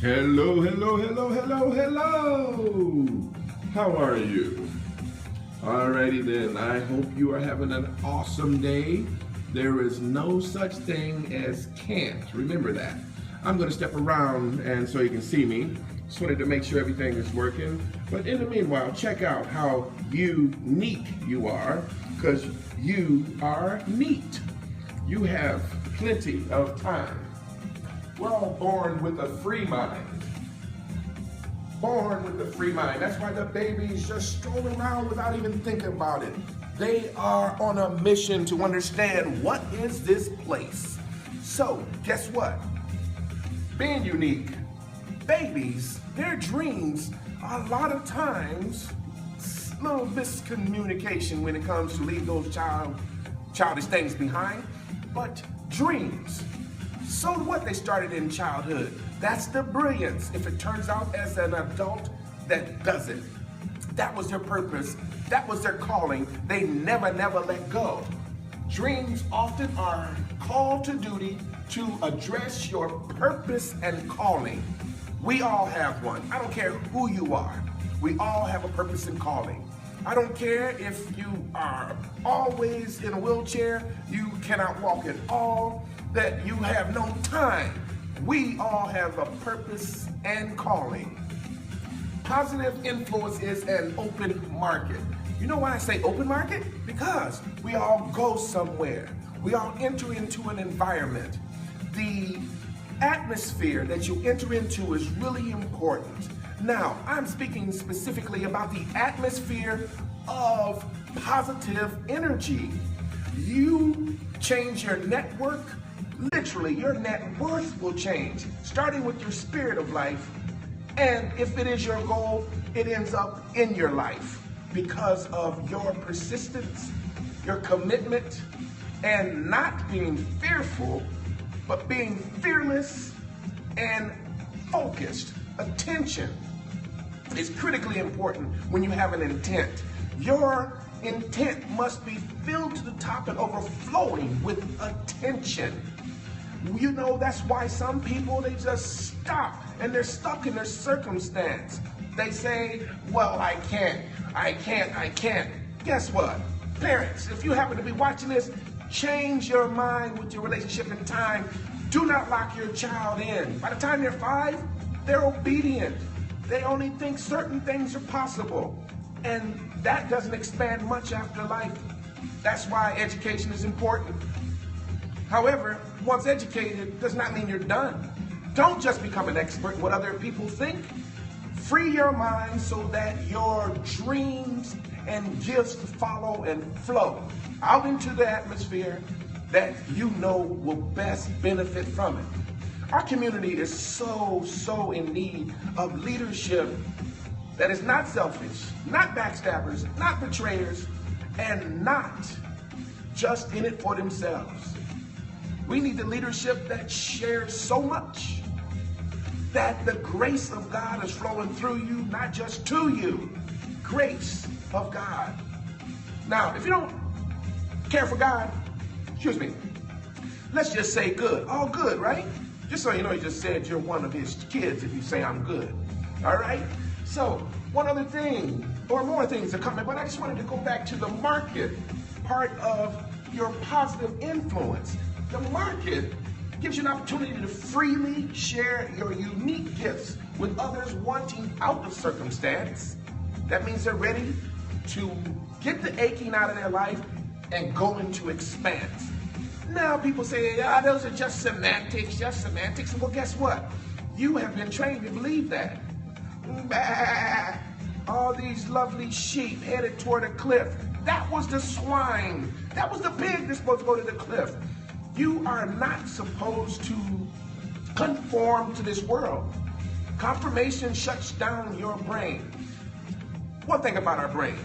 Hello, hello, hello, hello, hello. How are you? Alrighty then, I hope you are having an awesome day. There is no such thing as can't. Remember that. I'm going to step around and so you can see me. Just wanted to make sure everything is working. But in the meanwhile, check out how unique you are, because you are neat. You have plenty of time. We're all born with a free mind. Born with a free mind. That's why the babies just stroll around without even thinking about it. They are on a mission to understand what is this place. So, guess what? Being unique, babies, their dreams are a lot of times a little miscommunication when it comes to leave those childish things behind. But dreams, so what they started in childhood, that's the brilliance. If it turns out as an adult that does it, that was their purpose, that was their calling, they never let go. Dreams often are called to duty to address your purpose and calling. We all have one. I don't care who you are. We all have a purpose and calling. I don't care if you are always in a wheelchair, you cannot walk at all, that you have no time. We all have a purpose and calling. Positive influence is an open market. You know why I say open market? Because we all go somewhere. We all enter into an environment. The atmosphere that you enter into is really important. Now, I'm speaking specifically about the atmosphere of positive energy. You change your network, literally your net worth will change, starting with your spirit of life. And if it is your goal, it ends up in your life because of your persistence, your commitment, and not being fearful, but being fearless and focused. Attention is critically important when you have an intent. Your intent must be filled to the top and overflowing with attention. You know, that's why some people, they just stop and they're stuck in their circumstance. They say, well, I can't. Guess what? Parents, if you happen to be watching this, change your mind with your relationship and time. Do not lock your child in. By the time they're 5, they're obedient. They only think certain things are possible. And that doesn't expand much after life. That's why education is important. However, once educated does not mean you're done. Don't just become an expert in what other people think. Free your mind so that your dreams and gifts follow and flow out into the atmosphere that you know will best benefit from it. Our community is so in need of leadership that is not selfish, not backstabbers, not betrayers, and not just in it for themselves. We need the leadership that shares so much that the grace of God is flowing through you, not just to you. Grace of God. Now, if you don't care for God, let's just say good. All good, right? Just so you know, he just said you're one of his kids if you say I'm good. All right? So, one other thing, or more things are coming, but I just wanted to go back to the market part of your positive influence. The market gives you an opportunity to freely share your unique gifts with others wanting out of circumstance. That means they're ready to get the aching out of their life and go into expanse. Now people say, those are just semantics. Well, guess what? You have been trained to believe that. Bah, all these lovely sheep headed toward a cliff. That was the swine. That was the pig that's supposed to go to the cliff. You are not supposed to conform to this world. Confirmation shuts down your brain. One thing about our brain,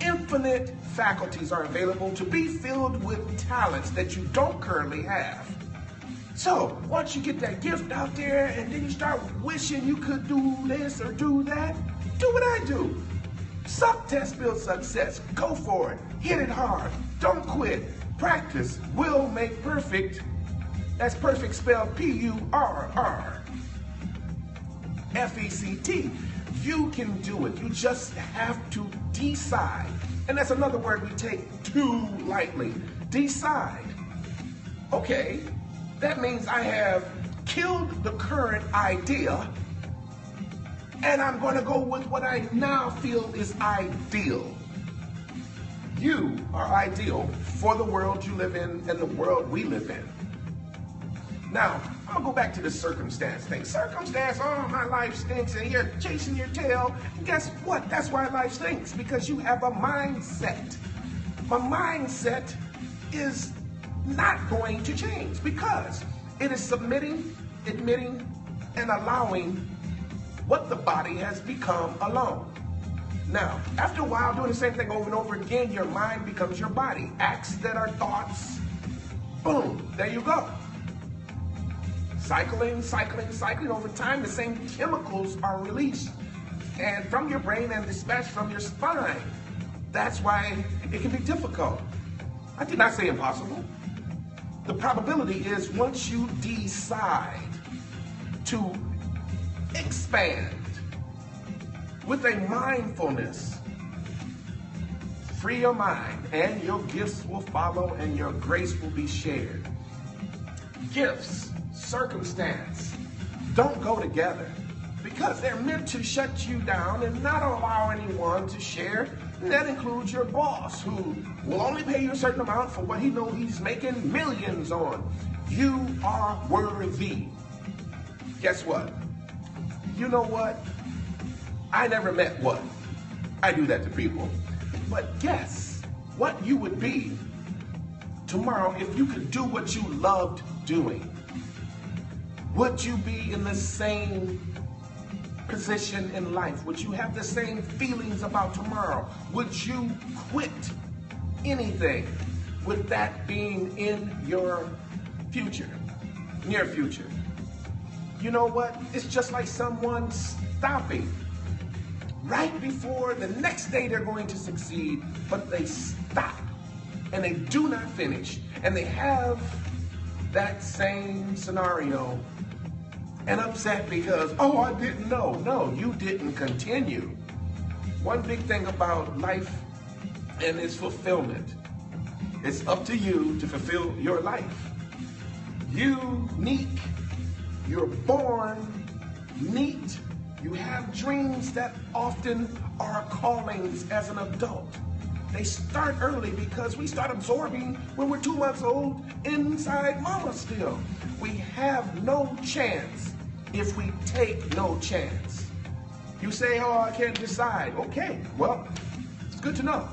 infinite faculties are available to be filled with talents that you don't currently have. So once you get that gift out there and then you start wishing you could do this or do that, do what I do. Suck, test, build success. Go for it. Hit it hard. Don't quit. Practice will make perfect. That's perfect spelled P-U-R-R. F-E-C-T. You can do it. You just have to decide. And that's another word we take too lightly. Decide. Okay, that means I have killed the current idea and I'm going to go with what I now feel is ideal. You are ideal for the world you live in and the world we live in. Now, I'm going to go back to the circumstance thing. Circumstance, oh, my life stinks, and you're chasing your tail. And guess what? That's why life stinks, because you have a mindset. My mindset is not going to change because it is submitting, admitting, and allowing what the body has become alone. Now, after a while, doing the same thing over and over again, your mind becomes your body. Acts that are thoughts, boom, there you go. Cycling, cycling, cycling. Over time, the same chemicals are released and from your brain and dispatched from your spine. That's why it can be difficult. I did not say impossible. The probability is once you decide to expand with a mindfulness, free your mind and your gifts will follow and your grace will be shared. Gifts, circumstance, don't go together because they're meant to shut you down and not allow anyone to share. And that includes your boss, who will only pay you a certain amount for what he knows he's making millions on. You are worthy. Guess what? You know what? I never met one. I do that to people. But guess what you would be tomorrow if you could do what you loved doing? Would you be in the same position in life? Would you have the same feelings about tomorrow? Would you quit anything with that being in your future, near future? You know what? It's just like someone stopping right before the next day they're going to succeed, but they stop and they do not finish, and they have that same scenario and upset because, oh, I didn't know. No, you didn't continue. One big thing about life and its fulfillment, it's up to you to fulfill your life. Unique. You're born neat. You have dreams that often are callings as an adult. They start early because we start absorbing when we're 2 months old inside mama still. We have no chance if we take no chance. You say, oh, I can't decide. Okay, well, it's good to know.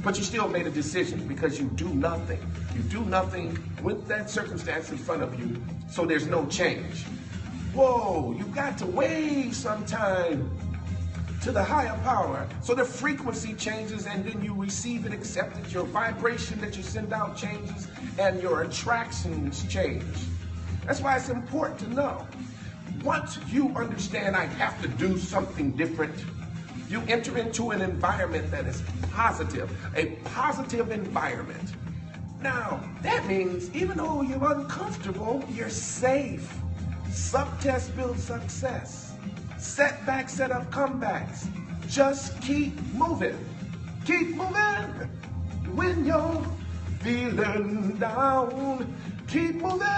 But you still made a decision because you do nothing. You do nothing with that circumstance in front of you, so there's no change. Whoa, you got to wave sometime to the higher power. So the frequency changes and then you receive it, accept it. Your vibration that you send out changes and your attractions change. That's why it's important to know. Once you understand I have to do something different, you enter into an environment that is positive, a positive environment. Now, that means even though you're uncomfortable, you're safe. Subtest builds success. Setbacks set up comebacks. Just keep moving. Keep moving. When you're feeling down, keep moving.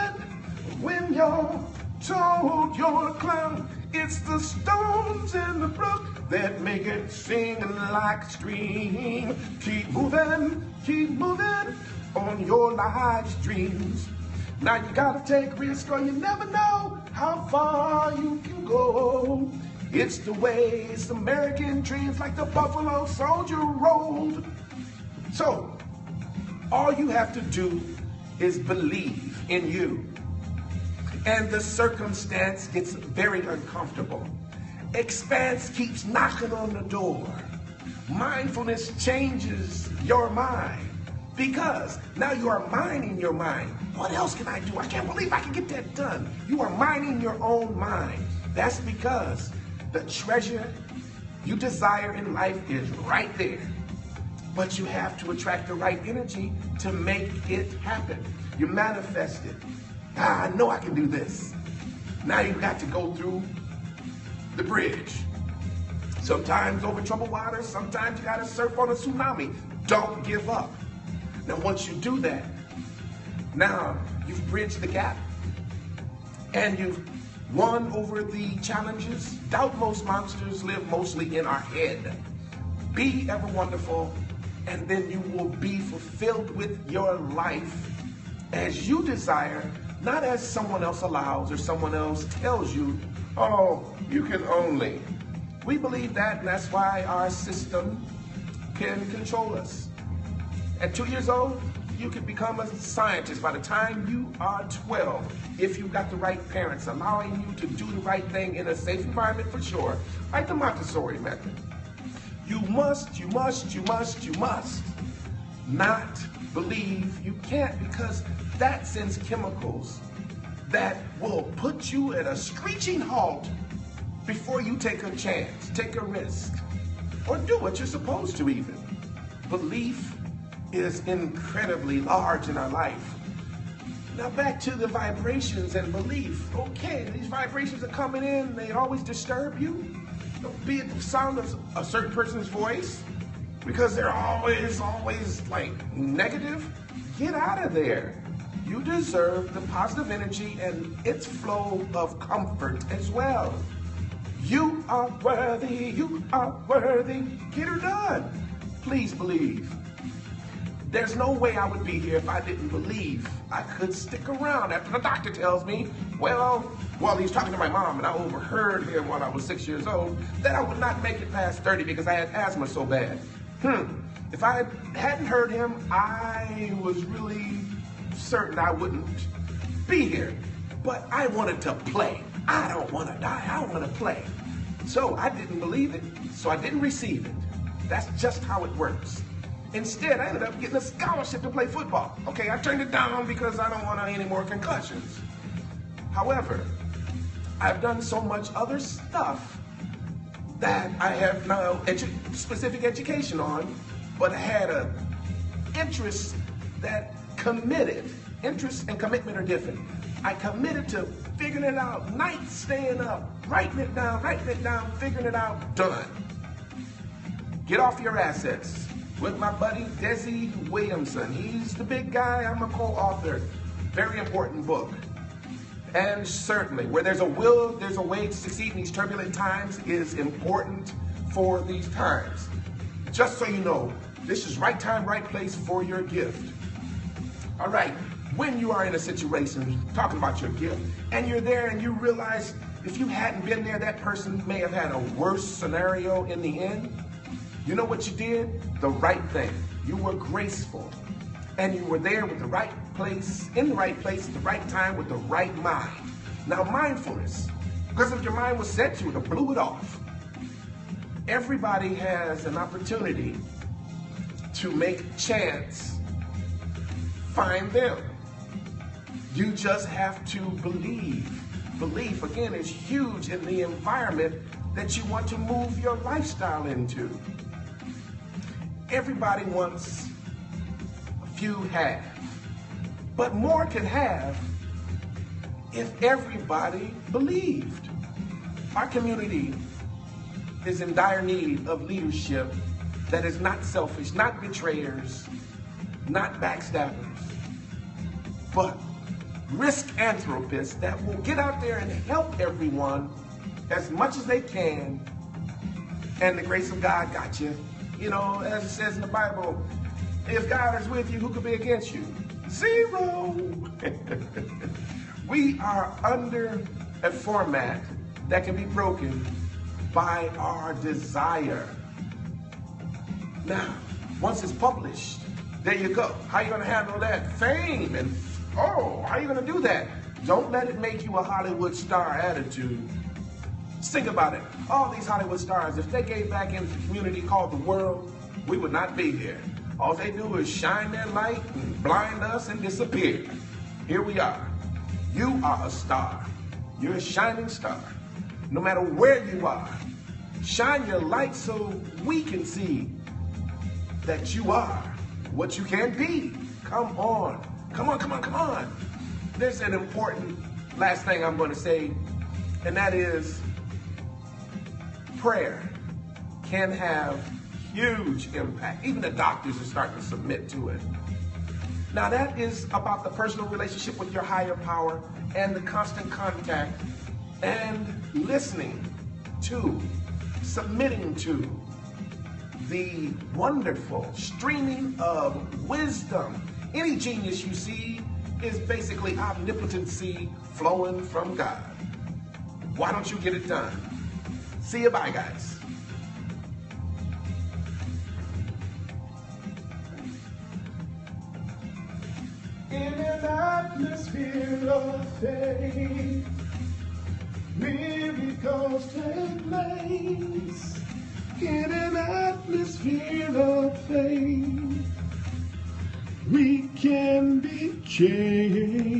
When you're told you're a clown, it's the stones in the brook that make it sing like a stream. Keep moving on your life's dreams. Now you gotta take risks or you never know how far you can go. It's the way it's American dreams, like the Buffalo Soldier rolled. So, all you have to do is believe in you. And the circumstance gets very uncomfortable. Expanse keeps knocking on the door. Mindfulness changes your mind. Because now you are mining your mind. What else can I do? I can't believe I can get that done. You are mining your own mind. That's because the treasure you desire in life is right there. But you have to attract the right energy to make it happen. You manifest it. I know I can do this. Now you've got to go through the bridge. Sometimes over troubled waters, sometimes you gotta surf on a tsunami. Don't give up. Now once you do that, now you've bridged the gap and you've won over the challenges. Doubt most monsters live mostly in our head. Be ever wonderful, and then you will be fulfilled with your life as you desire, not as someone else allows or someone else tells you, oh, you can only. We believe that, and that's why our system can control us. At 2 years old, you can become a scientist by the time you are 12 if you've got the right parents allowing you to do the right thing in a safe environment for sure, like the Montessori method. You must not believe you can't, because that sends chemicals that will put you at a screeching halt before you take a chance, take a risk, or do what you're supposed to even. Belief is incredibly large in our life. Now back to the vibrations and belief. Okay, these vibrations are coming in, they always disturb you. Be it the sound of a certain person's voice, because they're always like negative. Get out of there. You deserve the positive energy and its flow of comfort as well. You are worthy, you are worthy. Get her done. Please believe. There's no way I would be here if I didn't believe I could stick around after the doctor tells me, well, while he's talking to my mom and I overheard him when I was 6 years old, that I would not make it past 30 because I had asthma so bad. If I hadn't heard him, I was really certain I wouldn't be here. But I wanted to play. I don't want to die, I want to play. So I didn't believe it, so I didn't receive it. That's just how it works. Instead, I ended up getting a scholarship to play football. Okay, I turned it down because I don't want any more concussions. However, I've done so much other stuff that I have no specific education on, but had an interest that committed. Interest and commitment are different. I committed to figuring it out, nights staying up, writing it down, figuring it out, done. Get off your assets. With my buddy Desi Williamson. He's the big guy, I'm a co-author. Very important book. And certainly, where there's a will, there's a way to succeed in these turbulent times is important for these times. Just so you know, this is right time, right place for your gift. All right, when you are in a situation, talking about your gift, and you're there and you realize if you hadn't been there, that person may have had a worse scenario in the end. You know what you did? The right thing. You were graceful. And you were there with the right place, in the right place, at the right time, with the right mind. Now mindfulness, because if your mind was set, you would have blew it off. Everybody has an opportunity to make chance find them. You just have to believe. Belief, again, is huge in the environment that you want to move your lifestyle into. Everybody wants, a few have, but more can have if everybody believed. Our community is in dire need of leadership that is not selfish, not betrayers, not backstabbers, but risk anthropists that will get out there and help everyone as much as they can, and the grace of God got you. You know, as it says in the Bible, if God is with you, who could be against you? Zero. We are under a format that can be broken by our desire. Now, once it's published, there you go. How are you going to handle that? Fame and, how are you going to do that? Don't let it make you a Hollywood star attitude. Think about it. All these Hollywood stars, if they gave back into the community called the world, we would not be here. All they do is shine their light and blind us and disappear. Here we are. You are a star. You're a shining star. No matter where you are, shine your light so we can see that you are what you can be. Come on. Come on, come on, come on. There's an important last thing I'm going to say, and that is, prayer can have huge impact. Even the doctors are starting to submit to it. Now that is about the personal relationship with your higher power and the constant contact and listening to, submitting to the wonderful streaming of wisdom. Any genius you see is basically omnipotency flowing from God. Why don't you get it done? See you, bye guys. In an atmosphere of faith, miracles take place. In an atmosphere of faith, we can be changed.